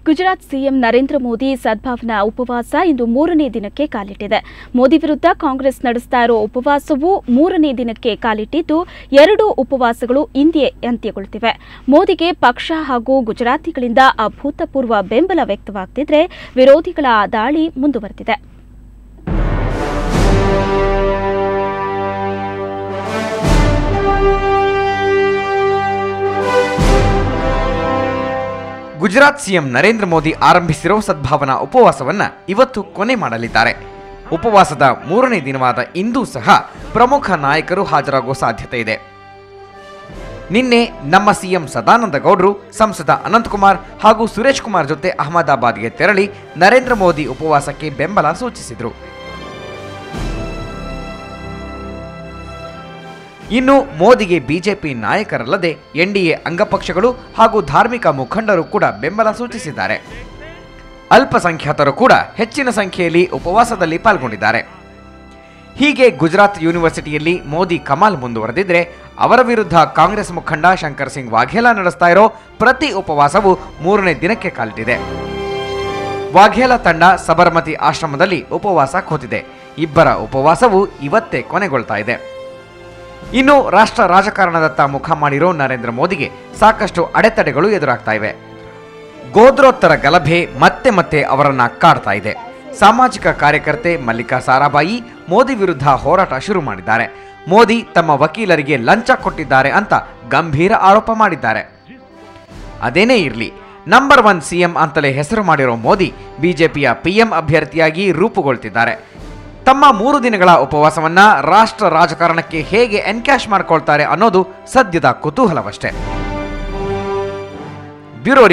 Gujarat CM Narendra Modi ಸದ್ಭಾವನಾ ಉಪವಾಸ ಇಂದು 3ನೇ ದಿನಕ್ಕೆ ಕಾಲಿಟ್ಟಿದೆ. ಮೋದಿ ವಿರುದ್ಧ ಕಾಂಗ್ರೆಸ್ ನಡೆಸ್ತಾ ಇರೋ ಉಪವಾಸವು 3ನೇ ದಿನಕ್ಕೆ ಕಾಲಿಟ್ಟಿದ್ದು, 2 ಉಪವಾಸಗಳು ಇಂದೇ ಅಂತ್ಯಗೊಳ್ಳುತ್ತಿವೆ. ಮೋದಿಗೆ ಪಕ್ಷ ಹಾಗೂ ಗುಜರಾತಿಗಳಿಂದ ಅಭೂತಪೂರ್ವ ಬೆಂಬಲ ವ್ಯಕ್ತವಾಗುತ್ತಿದ್ರೆ, ವಿರೋಧಿಗಳ ದಾಳಿ ಮುಂದುವರೆದಿದೆ. ಗುಜರಾತ್ ಸಿಎಂ ನರೇಂದ್ರ ಮೋದಿ ಆರಂಭಿಸಿರೋ ಸದ್ಭಾವನಾ ಉಪವಾಸವನ್ನ ಇವತ್ತು ಕೊನೆ ಮಾಡಲಿದ್ದಾರೆ. ಉಪವಾಸದ 3ನೇ ದಿನವಾದ ಇಂದೂ ಸಹ ಪ್ರಮುಖ ನಾಯಕರು ಹಾಜರಾಗುವ ಸಾಧ್ಯತೆ ಇದೆ. ನಿನ್ನೆ ನಮ್ಮ ಸಿಎಂ ಸದಾನಂದ ಗೌಡರು, ಸಂಸದ ಅನಂತಕುಮಾರ್ ಹಾಗೂ ಸುರೇಶ್ ಕುಮಾರ್ ಜೊತೆ ಅಹಮದಾಬಾದ್ಗೆ ತೆರಳಿ ನರೇಂದ್ರ ಮೋದಿ ಉಪವಾಸಕ್ಕೆ ಬೆಂಬಲ ಸೂಚಿಸಿದರು. ಇನ್ನು ಮೋದಿಗೆ ಬಿಜೆಪಿ ನಾಯಕರಲ್ಲದೆ ಎನ್ಡಿಎ ಅಂಗಪಕ್ಷಗಳು ಹಾಗೂ ಧಾರ್ಮಿಕ ಮುಖಂಡರು ಕೂಡ ಬೆಂಬಲ ಸೂಚಿಸಿದ್ದಾರೆ. ಅಲ್ಪಸಂಖ್ಯಾತರು ಕೂಡ ಹೆಚ್ಚಿನ ಸಂಖ್ಯೆಯಲ್ಲಿ ಉಪವಾಸದಲ್ಲಿ ಪಾಲ್ಗೊಂಡಿದ್ದಾರೆ. ಹೀಗೆ ಗುಜರಾತ್ ಯೂನಿವರ್ಸಿಟಿಯಲ್ಲಿ ಮೋದಿ ಕಮಾಲ್ ಮುಂದುವರೆದಿದ್ರೆ, ಅವರ ವಿರುದ್ಧ ಕಾಂಗ್ರೆಸ್ ಮುಖಂಡ ಶಂಕರ್ ಸಿಂಗ್ ವಾಘೇಲಾ ನಡೆಸ್ತಾ ಇರೋ ಪ್ರತಿ ಉಪವಾಸವು 3ನೇ ದಿನಕ್ಕೆ ಕಾಲಿಟ್ಟಿದೆ. ವಾಘೇಲಾ ತಂಡ ಸಬರಮತಿ ಆಶ್ರಮದಲ್ಲಿ ಉಪವಾಸ ಕೂತಿದೆ. ಇಬ್ಬರ ಉಪವಾಸವು ಇವತ್ತೇ ಕೊನೆಗೊಳ್ತಾ ಇದೆ. ಇನ್ನು ರಾಷ್ಟ್ರ ರಾಜಕಾರಣದತ್ತ ಮುಖ ಮಾಡಿರೋ ನರೇಂದ್ರ ಮೋದಿಗೆ ಸಾಕಷ್ಟು ಅಡೆತಡೆಗಳು ಎದುರಾಗ್ತಾ ಇವೆ. ಗೋತ್ರೋತ್ತರ ಗಲಭೆ ಮತ್ತೆ ಮತ್ತೆ ಅವರನ್ನ ಕಾಡ್ತಾ ಇದೆ. ಸಾಮಾಜಿಕ ಕಾರ್ಯಕರ್ತೆ ಮಲ್ಲಿಕಾ ಸಾರಾಭಾಯಿ ಮೋದಿ ವಿರುದ್ಧ ಹೋರಾಟ ಶುರು ಮಾಡಿದ್ದಾರೆ. ಮೋದಿ ತಮ್ಮ ವಕೀಲರಿಗೆ ಲಂಚ ಕೊಟ್ಟಿದ್ದಾರೆ ಅಂತ ಗಂಭೀರ ಆರೋಪ ಮಾಡಿದ್ದಾರೆ. ಅದೇನೇ ಇರಲಿ, ನಂಬರ್ 1 ಸಿಎಂ ಅಂತಲೇ ಹೆಸರು ಮಾಡಿರೋ ಮೋದಿ ಬಿಜೆಪಿಯ ಪಿಎಂ ಅಭ್ಯರ್ಥಿಯಾಗಿ ರೂಪುಗೊಳ್ತಿದ್ದಾರೆ. ತಮ್ಮ 3 ದಿನಗಳ ಉಪವಾಸವನ್ನ ರಾಷ್ಟ್ರ ರಾಜಕಾರಣಕ್ಕೆ ಹೇಗೆ ಎನ್ಕ್ಯಾಶ್ ಮಾಡ್ಕೊಳ್ತಾರೆ ಅನ್ನೋದು ಸದ್ಯದ ಕುತೂಹಲವಷ್ಟೇ. ಬ್ಯೂರೋ